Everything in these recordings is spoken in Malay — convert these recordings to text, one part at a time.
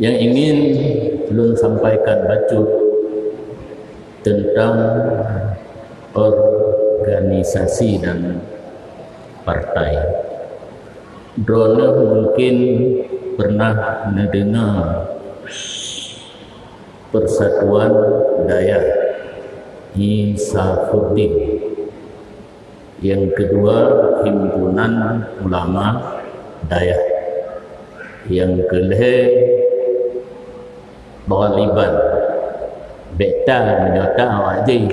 yang ingin belum sampaikan bacot tentang organisasi dan partai. Drone mungkin pernah mendengar Persatuan Dayak Isafuddin. Yang kedua, Himpunan Ulama Dayak. Yang kelih, Taliban. Beta menyata wajib.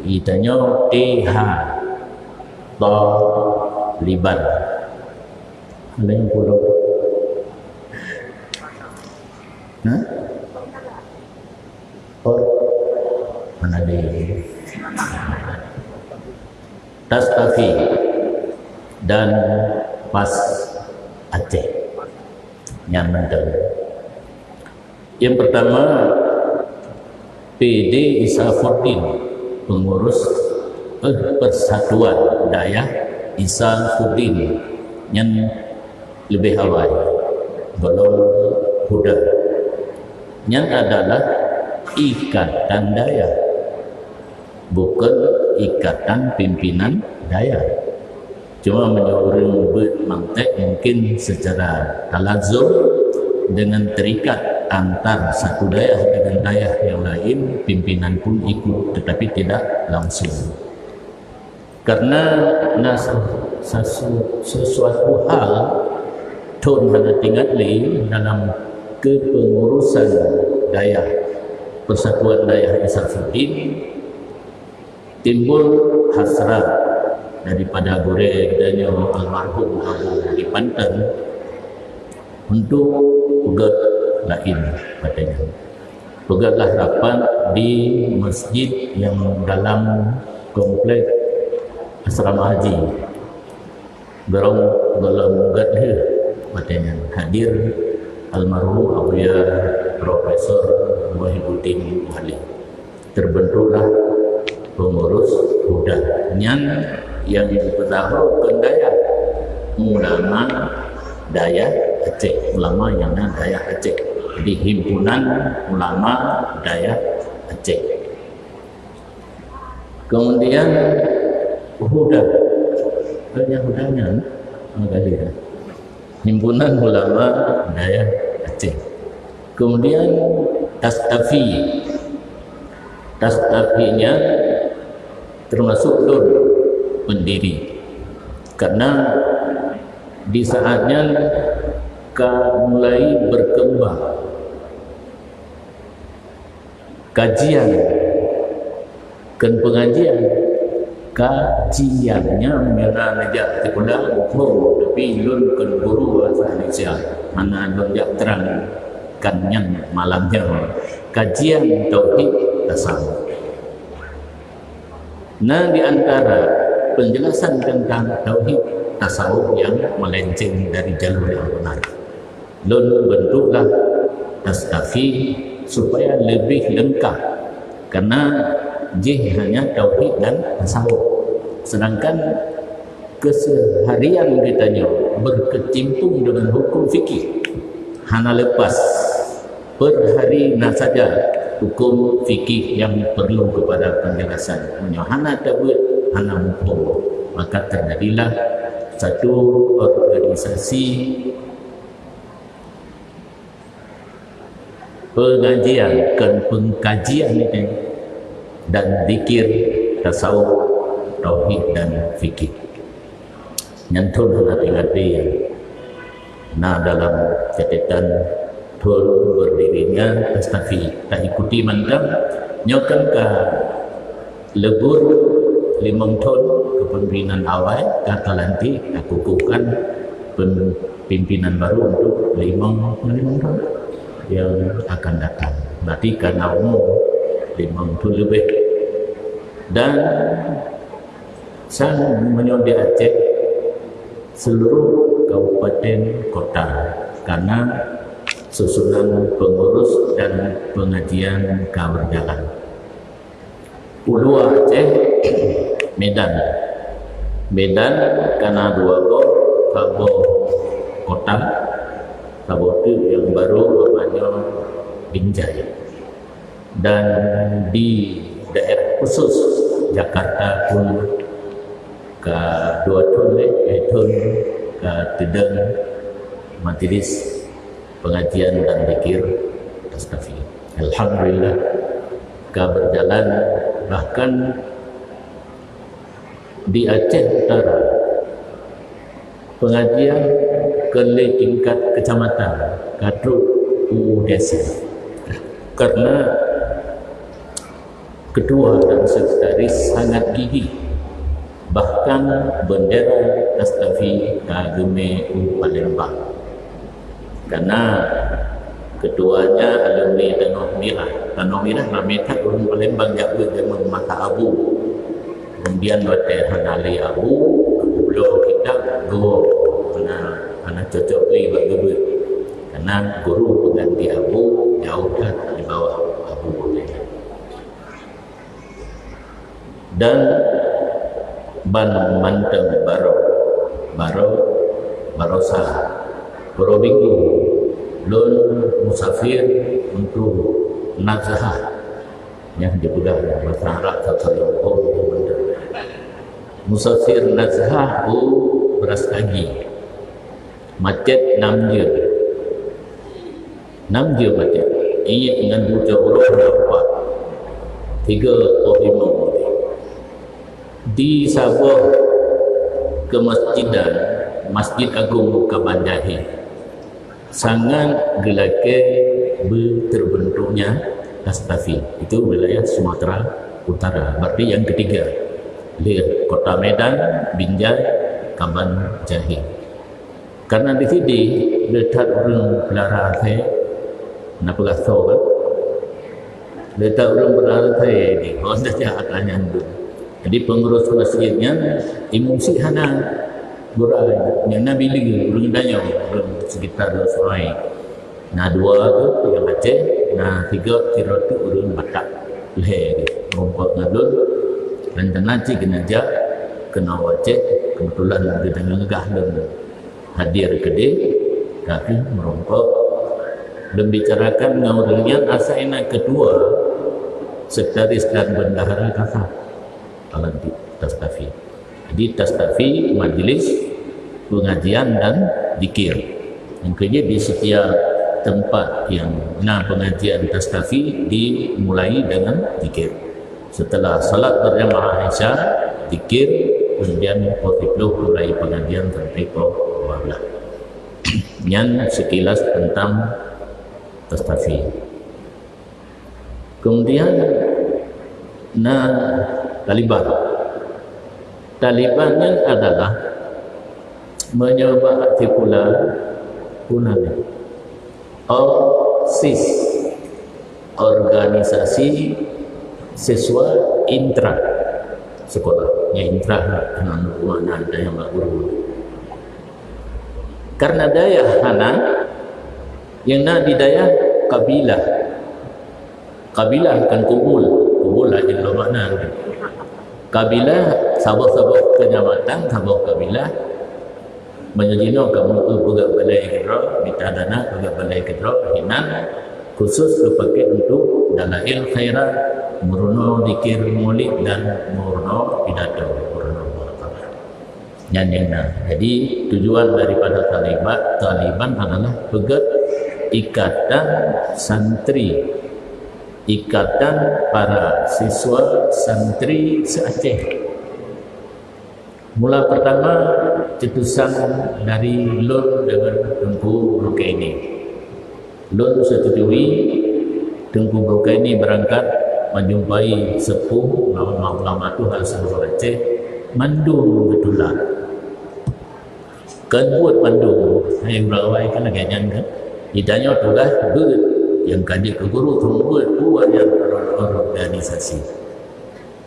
Itanya TH Taliban. Ada yang pulau? Hah? Oh, mana dia? Tastafi dan Pas Aceh yang mental. Yang pertama, PD Isafuddin, pengurus Persatuan Dayak Isafuddin yang lebih awal belum Huda, yang adalah Ikatan Dayak, bukan Ikatan Pimpinan Dayak. Cuma menurut mantek mungkin secara talazum dengan terikat antar satu daerah dengan daerah yang lain, pimpinan pun ikut, tetapi tidak langsung. Karena sesuatu hal Tuhan hanya tinggal dalam kepengurusan daerah Persatuan Dayak Isafuddin, timbul hasrat daripada gure dan almarhum Abu di Panten untuk pegat lain katanya. Pegatlah rapat di masjid yang dalam komplek asrama haji. Gerong dalam pegat dia katanya. Hadir almarhum Abu Ya Profesor Wahibuddin Wali. Terbentuklah pengurus Huda yang berdahulukan Dayak Ulama Dayak Aceh, ulama yang Dayak Aceh, di Himpunan Ulama Dayak Aceh. Kemudian Huda, Hudanya Himpunan Ulama Dayak Aceh. Kemudian Tastafinya termasuk Lun pendiri, karena di saatnya mulai berkembang kajian kajiannya mengenai najak tikulah hukum, tapi Lun kan guru bahasa Indonesia mana najak terang kanyan malamnya kajian tauhid tasawuf. Nah, di antara penjelasan tentang tauhid tasawuf yang melenceng dari jalur yang benar, Lun bentuklah Tastafi supaya lebih lengkap, karena hanya tauhid dan tasawuf, sedangkan keseharian kitanya berkecimpung dengan hukum fikih. Hana lepas per hari saja hukum fikih yang perlu kepada penjelasan. Hana tabut, hana hukum. Maka terjadilah satu organisasi pengajian pengkajian ini dan zikir, tasawuf, tauhid dan fikih. Nyantun hati-hati ya. Nah, dalam catatan Tuhan berdirinya Tastafi tak ikuti mantap nyokan ke lebur 5 tahun kepemimpinan awal kata nanti aku kukuhkan pimpinan baru untuk 5 tahun yang akan datang. Berarti karena umur 5 tahun lebih. Dan saya menyondia Aceh seluruh kabupaten kota, karena susunan pengurus dan pengajian berjalan. Ulu Aceh, Medan karena 2 kota Sabotu yang baru namanya Binjai. Dan di daerah khusus Jakarta pun ke dua tahun ke Tedeng majlis pengajian dan zikir Tastafi. Alhamdulillah ke berjalan, bahkan di Aceh Utara pengajian ke tingkat kecamatan Kadruk desa, karena ketua dan sekretaris sangat gigih. Bahkan bendera Tastafi kageme Palembang, karena ketuanya alumni Tanah Mirah Rametak orang Palembang jaga dengan mata abu, kemudian wate hanali abu pulau kita go anak cocok li bagubut, karena guru pengganti abu jauh dah di bawah abu boleh. Dan ban manteng barosah Minggu lun musafir untuk nazah yang dipegang bahasa Arab atau musafir nazah beras kaki macet 6 je macet ini dengan buja ulang dapat 3 di Sabah ke Masjid Agung Kabanjahi sangat gelake terbentuknya Tastafi. Itu wilayah Sumatera Utara, berarti yang ketiga di Kota Medan, Binjai, Kabanjahi. Karena di sini letak orang belara saya nak pegaso kan, letak orang belara saya di Honda jahatnya dulu. Jadi pengurus masjidnya Imam Sihana Burai yang Nabi Ligi orang danya orang sekitar Sungai. Nah 2 tu yang Aceh, nah 3 kira tu orang Batak leher rompak ngadun dan tenaci kenaja kena Aceh kebetulan ada dengan ngegah dan hadir ke dia tapi merompak dan bicarakan ngawurnya asaina kedua sekretaris dan bendahara kasar di Tastafi. Jadi Tastafi majlis pengajian dan zikir. Yang kedua di setiap tempat yang pengajian Tastafi dimulai dengan zikir. Setelah salat berjamaah Isya, zikir, kemudian khutbah mulai pengajian sampai ke 12. Yang sekilas tentang Tastafi. Kemudian Talibannya adalah mencoba artikular punani OSIS, organisasi siswa intra sekolah, ya intra dengan mana ada yang baru. Karena daya hana yang nak di daya kabilah kan kumul lagi lo mana kabilah sabah kenyamatan sabah kabilah menyelino kamu juga balai kedro ditadana juga balai kedro hinan khusus dipakai untuk dalail khairat murno dikir mulik dan murno pidato murno muqabalah nyanyian. Jadi tujuan daripada Taliban adalah pegat ikatan santri, ikatan para siswa santri se-Aceh. Mula pertama cetusan dari Lun dengan Tengku Brokaini. Lun setujui Tengku Brokaini berangkat menjumpai sepuh ulama Tuhan seluruh Aceh mandung betulan. Kan buat mandung yang berawai kan agaknya kan. Idanya tugas buat yang kaji ke guru buat yang organisasi.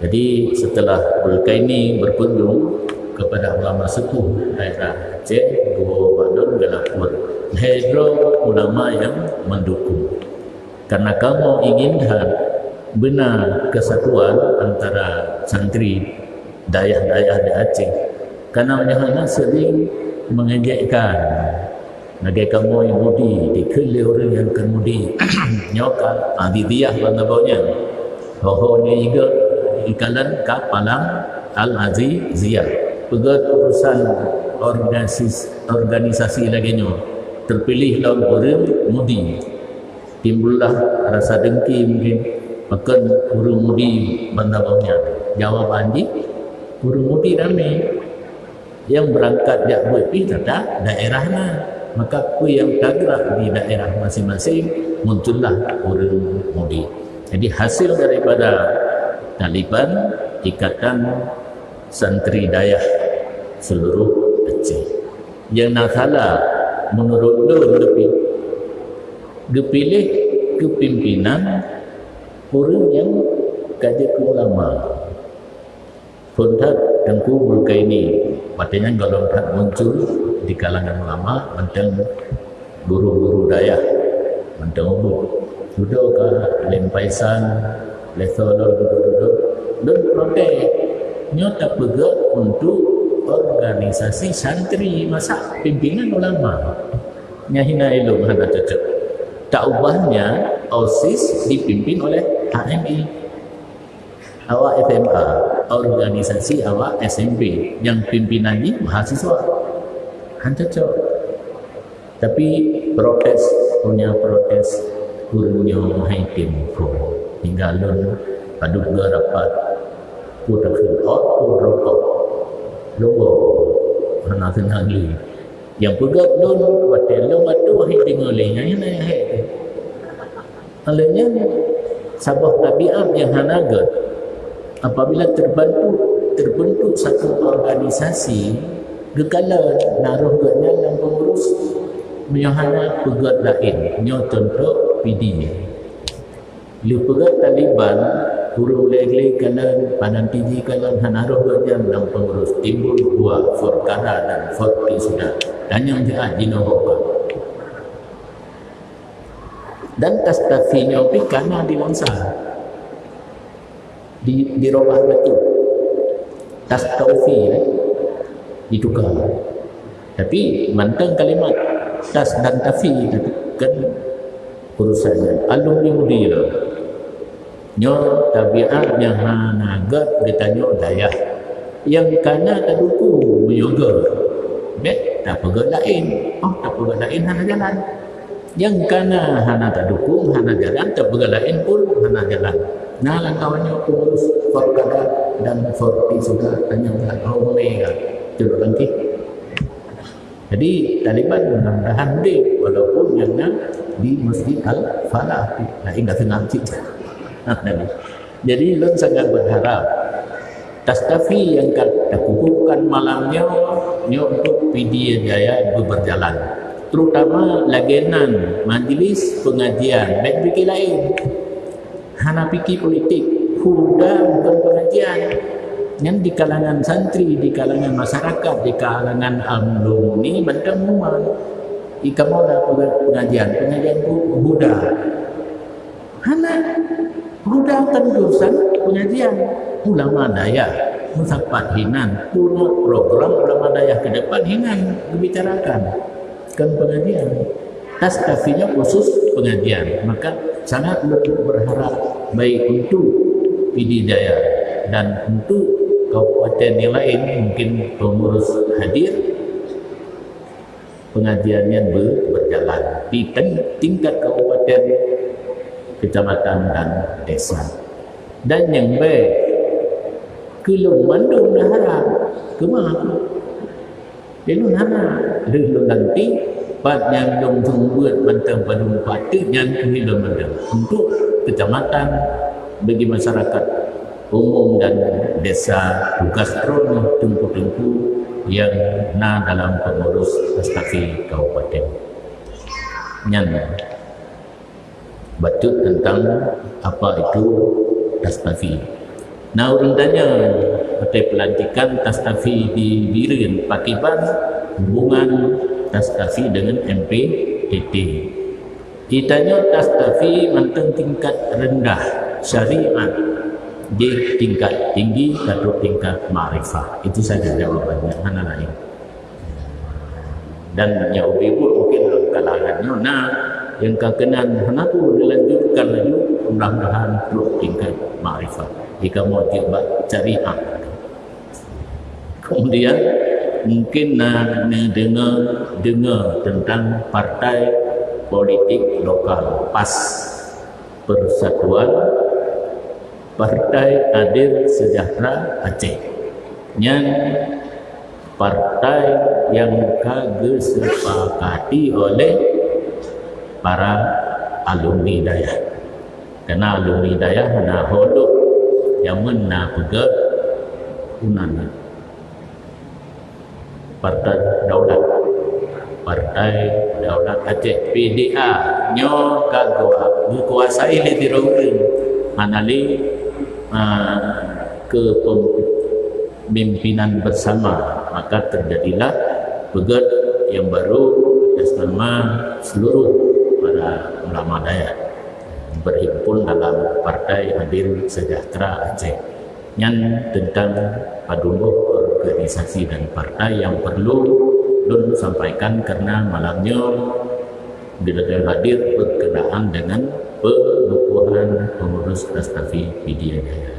Jadi setelah Brokaini berkunjung kepada ulama sepuh daerah Aceh, Gua Badun, Galapur, hedro ulama yang mendukung. Karena kamu inginkan benar kesatuan antara santri daerah-daerah di Aceh. Karena hanya sering mengejekkan Nagai kamu yang mudi, dikelih orang yang kemudi, nyoka, adidiyah benda-benda. Hohonya juga ikalan kapalang al-aziziyah. Pegat urusan organisasi lagi nyo. Terpilih lawan orang mudi. Timbullah rasa dengki mungkin. Makan orang mudi benda-benda. Jawaban di, orang mudi ramai. Yang berangkat jak buat pergi tak daerahnya. Maka aku yang bergerak di daerah masing-masing muncullah orang mudi. Jadi hasil daripada Taliban Ikatan Santri Dayah seluruh Aceh. Yang nak salah menurut Lun lebih dipilih kepimpinan orang yang kaji ulama. Fontat Tengku Bulkaini patenya kalau tak muncul di kalangan ulama tentang guru-guru dayah tentang duduk ke lempaisan lesolor duduk dan protes nyata bergerak untuk organisasi santri masa pimpinan ulama nyahina ilmu hana cocok tak ubahnya OSIS dipimpin oleh HMI awak FMA organisasi awak SMP yang pimpinannya mahasiswa cocok. Tapi protes punya protes gurunya Hakim hingga Lun paduk rapat putar out rokok logo hana senagi yang pegat Lun watel lo matu Hakim olehnya yang naik alanya sabah tabiat yang hanagat apabila terbentuk satu organisasi gekalan naruh gaknya dalam pengurus menyahana pegat lain nyo contoh PD lu pegat Taliban guru lele kalan panan tinggi kalan hanaruh gaknya dalam pengurus timbul dua Forkara dan Forti sudah dan yang dia dinohoka dan tastafinya pikana di Langsa di robah batu tastaufi ditukar. Tapi mantang kalimat tas dan tafi kan urusannya alumni mudir nyo tabiat yang hanagat ditanya dayah yang kana taduku yoga bet tak pegat lain tak pegat lain hana jalan yang kana hana taduku hana jalan tak pegat lain pun hana jalan nah langkawannya pengurus Forkada dan Forti sudah tanya mereka tidak lagi. Jadi Taliban mudah-mudahan deh walaupun yang di Masjid Al-Falah ingat ngaji. Jadi Lun sangat berharap tastafi yang kukuhkan malamnya untuk PD Jaya berjalan. Terutama lagenan majlis pengajian baik fikir lain. Hana fikir politik, huda bukan pengajian. Yang di kalangan santri, di kalangan masyarakat, di kalangan alumni bentang rumah. Ika mau pengajian Buddha. Hana Buddha kan urusan pengajian ulama daya, musafat hinan, punya program ulama daya ke depan hinan dibicarakan kan pengajian. Tastafinya khusus pengajian, maka sangat berharap baik untuk PD Jaya dan untuk kabupaten yang lain mungkin pengurus hadir pengajiannya berjalan di tingkat kabupaten, kecamatan dan desa. Dan yang baik kelung mandung dah harap kemana kelung harap kelung nanti pat yang dong buat bantang padung patut yang kelung mandung untuk kecamatan bagi masyarakat umum dan desa tugas tron tengku-tengku yang dalam pengurus tastafi kabupaten. Yang batut tentang apa itu tastafi. Nah, urutnya partai pelantikan tastafi di Biren Pakiban hubungan tastafi dengan MPTT. Kitanya tastafi mentang tingkat rendah syariat di tingkat tinggi atau tingkat ma'rifah. Itu saja jawabannya, mana lain. Dan yang ibu mungkin Nah, yang kekenan kenapa dilanjutkan lagi mudah-mudahan perlu tingkat makrifat jika mau tiba syariah. Kemudian mungkin dengar tentang partai politik lokal PAS, Persatuan Partai Adil Sejahtera Aceh, yang partai yang disepakati oleh para alumni daya. Karena alumni daya na hodok yang mana pegat unana Partai Daulat Aceh PDA nyo kagwa menguasai litirorin anali kepemimpinan bersama, maka terjadilah pegat yang baru atas nama seluruh para ulama Dayak berhimpun dalam Partai Adil Sejahtera Aceh yang tentang paduluh organisasi dan partai yang perlu Lun sampaikan karena malamnya bila dia hadir berkenaan dengan pengukuhan pengurus Rastafi Media Jaya.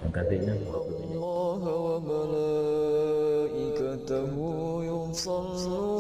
Yang katanya Allah wa malaikatahu yusalluna